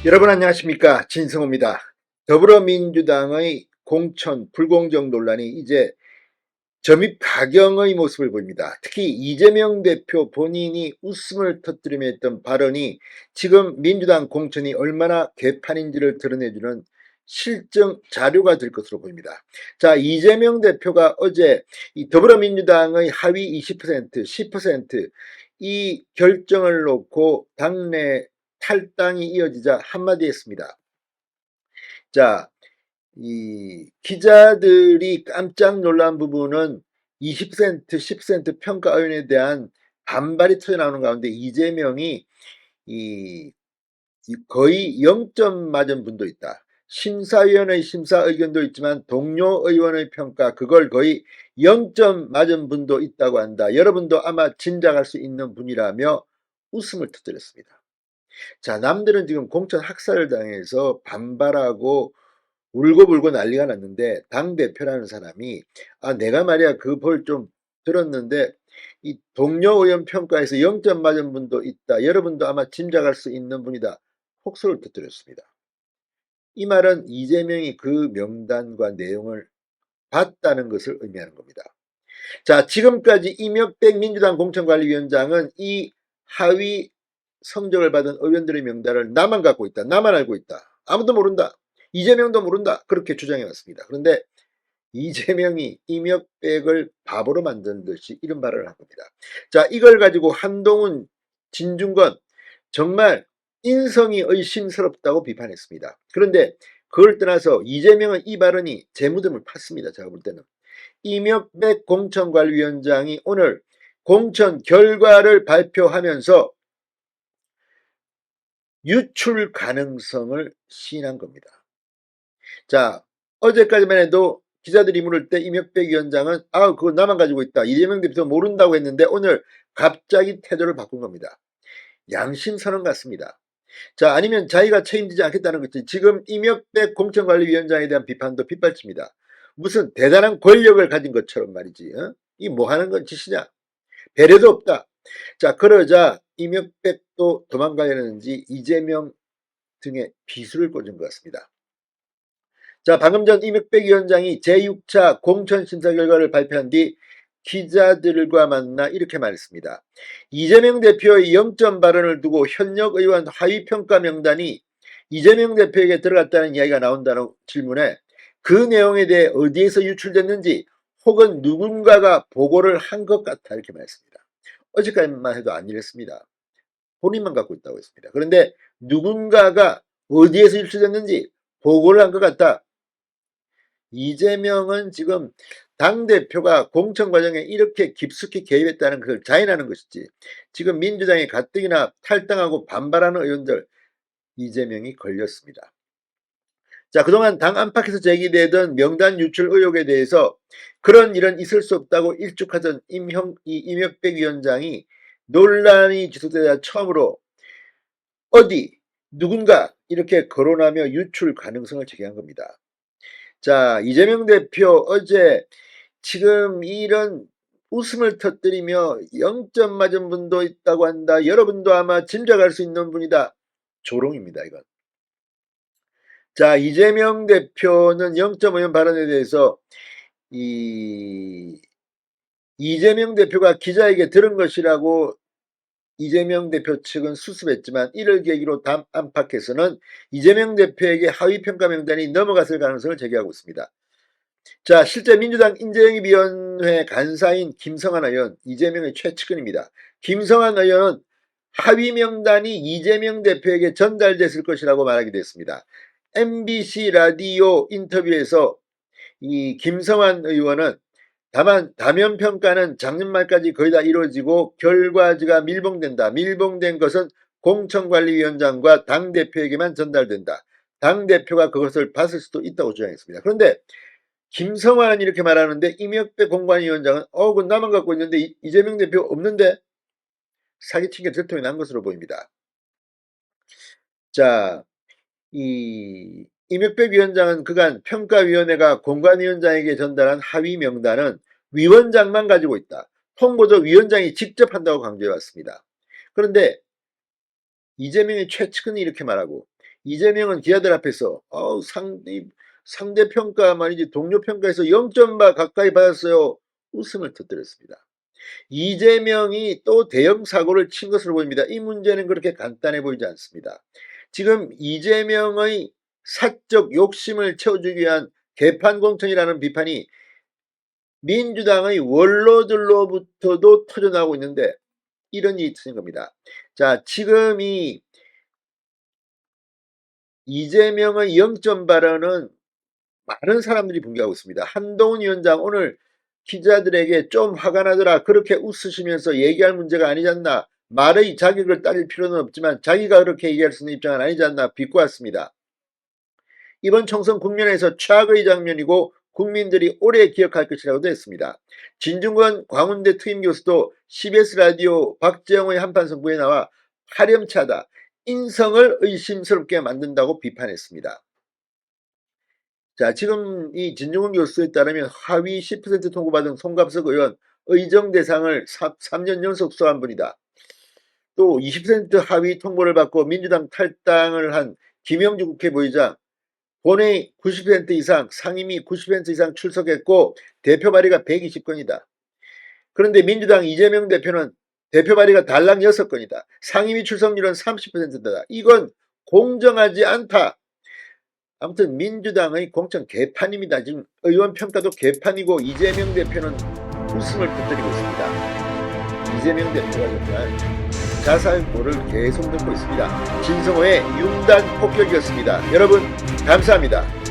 여러분 안녕하십니까, 진성호입니다. 더불어민주당의 공천 불공정 논란이 이제 점입 가경의 모습을 보입니다. 특히 이재명 대표 본인이 웃음을 터뜨리며 했던 발언이 지금 민주당 공천이 얼마나 개판인지를 드러내주는 실증 자료가 될 것으로 보입니다. 자, 이재명 대표가 어제 이 더불어민주당의 하위 20%, 10%이 결정을 놓고 당내 탈당이 이어지자 한마디 했습니다. 자, 이 기자들이 깜짝 놀란 부분은 20%, 10% 평가위원회에 대한 반발이 터져나오는 가운데 이재명이 이 거의 0점 맞은 분도 있다. 심사위원의 심사 의견도 있지만 동료 의원의 평가 그걸 거의 0점 맞은 분도 있다고 한다. 여러분도 아마 짐작할 수 있는 분이라며 웃음을 터뜨렸습니다. 자, 남들은 지금 공천 학살을 당해서 반발하고 울고불고 난리가 났는데 당대표라는 사람이 내가 말이야 그 벌 좀 들었는데 이 동료 의원 평가에서 0점 맞은 분도 있다. 여러분도 아마 짐작할 수 있는 분이다. 폭소를 터뜨렸습니다. 이 말은 이재명이 그 명단과 내용을 봤다는 것을 의미하는 겁니다. 자, 지금까지 이명백 민주당 공천관리위원장은 이 하위 성적을 받은 의원들의 명단을 나만 갖고 있다. 나만 알고 있다. 아무도 모른다. 이재명도 모른다. 그렇게 주장해 왔습니다. 그런데 이재명이 이명백을 바보로 만든 듯이 이런 발언을 한 겁니다. 자, 이걸 가지고 한동훈, 진중권 정말 인성이 의심스럽다고 비판했습니다. 그런데 그걸 떠나서 이재명은 이 발언이 재무덤을 팠습니다. 제가 볼 때는. 이명백 공천관리위원장이 오늘 공천 결과를 발표하면서 유출 가능성을 시인한 겁니다. 자, 어제까지만 해도 기자들이 물을 때 이명백 위원장은 그거 나만 가지고 있다. 이재명 대표 모른다고 했는데 오늘 갑자기 태도를 바꾼 겁니다. 양심선언 같습니다. 자, 아니면 자기가 책임지지 않겠다는 거지. 지금 이명백 공천관리위원장에 대한 비판도 빗발칩니다. 무슨 대단한 권력을 가진 것처럼 말이지. 이 뭐 하는 건 짓이냐. 배려도 없다. 자, 그러자 이명백도 도망가려는지 이재명 등의 비수를 꽂은 것 같습니다. 자, 방금 전 이명백 위원장이 제6차 공천심사 결과를 발표한 뒤 기자들과 만나 이렇게 말했습니다. 이재명 대표의 0점 발언을 두고 현역 의원 하위평가 명단이 이재명 대표에게 들어갔다는 이야기가 나온다는 질문에 그 내용에 대해 어디에서 유출됐는지 혹은 누군가가 보고를 한 것 같아 이렇게 말했습니다. 어제까지만 해도 안 이랬습니다. 본인만 갖고 있다고 했습니다. 그런데 누군가가 어디에서 유출됐는지 보고를 한 것 같다. 이재명은 지금 당대표가 공천 과정에 이렇게 깊숙이 개입했다는 것을 자인하는 것이지 지금 민주당이 가뜩이나 탈당하고 반발하는 의원들 이재명이 걸렸습니다. 자, 그동안 당 안팎에서 제기되던 명단 유출 의혹에 대해서 그런 일은 있을 수 없다고 일축하던 이명백 위원장이 논란이 지속되자 처음으로 어디 누군가 이렇게 거론하며 유출 가능성을 제기한 겁니다. 자, 이재명 대표 어제 지금 이런 웃음을 터뜨리며 0점 맞은 분도 있다고 한다. 여러분도 아마 짐작할 수 있는 분이다. 조롱입니다, 이건. 자, 이재명 대표는 0.5년 발언에 대해서 이재명 대표가 기자에게 들은 것이라고 이재명 대표 측은 수습했지만 이를 계기로 당 안팎에서는 이재명 대표에게 하위평가 명단이 넘어갔을 가능성을 제기하고 있습니다. 자, 실제 민주당 인재영입위원회 간사인 김성환 의원, 이재명의 최측근입니다. 김성환 의원은 하위 명단이 이재명 대표에게 전달됐을 것이라고 말하기도 했습니다. MBC 라디오 인터뷰에서 이 김성환 의원은 다만 다면평가는 작년 말까지 거의 다 이루어지고 결과지가 밀봉된다. 밀봉된 것은 공천관리위원장과 당대표에게만 전달된다. 당대표가 그것을 봤을 수도 있다고 주장했습니다. 그런데 김성환은 이렇게 말하는데 이명백 공관위원장은 그건 나만 갖고 있는데 이재명 대표 없는데 사기친 게 들통이 난 것으로 보입니다. 자, 이명백 위원장은 그간 평가위원회가 공관위원장에게 전달한 하위 명단은 위원장만 가지고 있다. 통보도 위원장이 직접 한다고 강조해왔습니다. 그런데 이재명의 최측근이 이렇게 말하고 이재명은 기자들 앞에서 상대평가 말이지 동료평가에서 0점 가까이 받았어요. 웃음을 터뜨렸습니다. 이재명이 또 대형 사고를 친 것으로 보입니다. 이 문제는 그렇게 간단해 보이지 않습니다. 지금 이재명의 사적 욕심을 채워주기 위한 개판 공천이라는 비판이 민주당의 원로들로부터도 터져나오고 있는데 이런 일이 터진 겁니다. 자, 지금 이 이재명의 0점 발언은 많은 사람들이 분개하고 있습니다. 한동훈 위원장 오늘 기자들에게 좀 화가 나더라 그렇게 웃으시면서 얘기할 문제가 아니지 않나, 말의 자격을 따질 필요는 없지만 자기가 그렇게 얘기할 수 있는 입장은 아니지 않나 비꼬았습니다. 이번 총선 국면에서 최악의 장면이고 국민들이 오래 기억할 것이라고도 했습니다. 진중권 광운대 특임교수도 CBS 라디오 박재홍의 한판 승부에 나와 파렴치하다, 인성을 의심스럽게 만든다고 비판했습니다. 자, 지금 이 진중권 교수에 따르면 하위 10% 통보받은 송갑석 의원 의정 대상을 3년 연속 수한 분이다. 또 20% 하위 통보를 받고 민주당 탈당을 한 김영주 국회부의장 본회의 90% 이상, 상임위 90% 이상 출석했고 대표 발의가 120건이다. 그런데 민주당 이재명 대표는 대표 발의가 달랑 6건이다. 상임위 출석률은 30%다. 이건 공정하지 않다. 아무튼 민주당의 공천 개판입니다. 지금 의원 평가도 개판이고 이재명 대표는 웃음을 터뜨리고 있습니다. 이재명 대표가 정말 자살골을 계속 듣고 있습니다. 진성호의 융단 폭격이었습니다. 여러분 감사합니다.